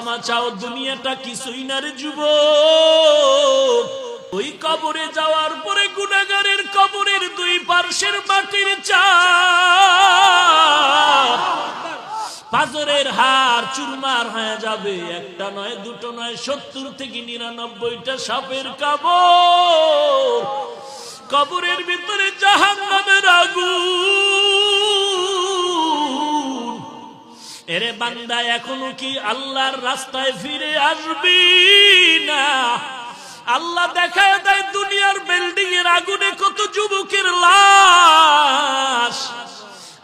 ক্ষমা চাও, দুনিয়াটা কিছুই না রে যুবক। ওই কবরে যাওয়ার পরে গুনাহগারের কবরের দুই পার্শ্বের মাটির চাপ, পাজরের হাড় চুরমার হয়ে যাবে। একটা নয়, দুটো নয়, 70 থেকে 99টা সাপের কামড়। কবরের ভিতরে জাহান্নামের আগুন। এরে বান্দা, এখনো কি আল্লাহর রাস্তায় ফিরে আসবি না? আল্লাহ দেখায় দেয় দুনিয়ার বিল্ডিং এর আগুনে কত যুবকের লাশ,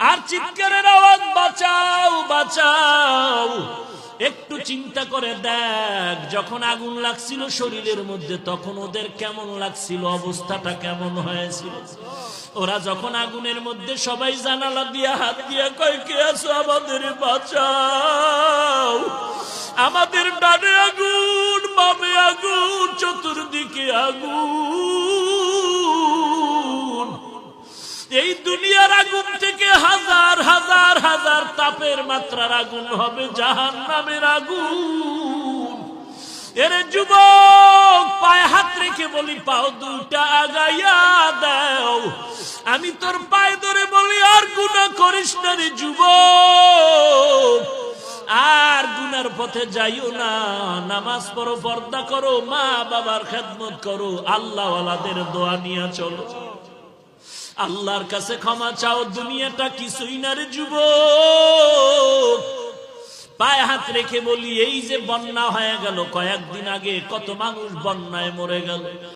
আর চিৎকারের আওয়াজ, বাঁচাও বাঁচাও। একটু চিন্তা করে দেখ, যখন আগুন লাগছিল শরীরের মধ্যে তখন ওদের কেমন লাগছিল, অবস্থাটা কেমন হয়েছিল। ওরা যখন আগুনের মধ্যে সবাই জানালা দিয়া হাত দিয়া কয়, কে আছো, আমাদের বাঁচাও। আমাদের ডানে আগুন, বামে আগুন, চতুর্দিকে আগুন। এই দুনিয়ার আগুন থেকে হাজার হাজার হাজার তাপের মাত্রার আগুন হবে জাহান্নামের আগুন। এরে যুবক, পায়ে হাত রেখে বলি, পাও দুইটা আগাইয়া দাও। আমি তোর পায়ে ধরে বলি, আর গুনাহ করিস না রে যুবক, আর গুনার পথে যাইও না। নামাজ পড়ো, পর্দা করো, মা বাবার খেদমত করো, আল্লাহ ওয়ালাদের দোয়া নিয়ে চলো। আল্লাহর কাছে ক্ষমা চাও, দুনিয়াটা কিছুই না রে যুবক। পায়ে হাত রেখে বলি, এই যে বন্যা হয়ে গেল কয়েকদিন আগে, কত মানুষ বন্যায় মরে গেল।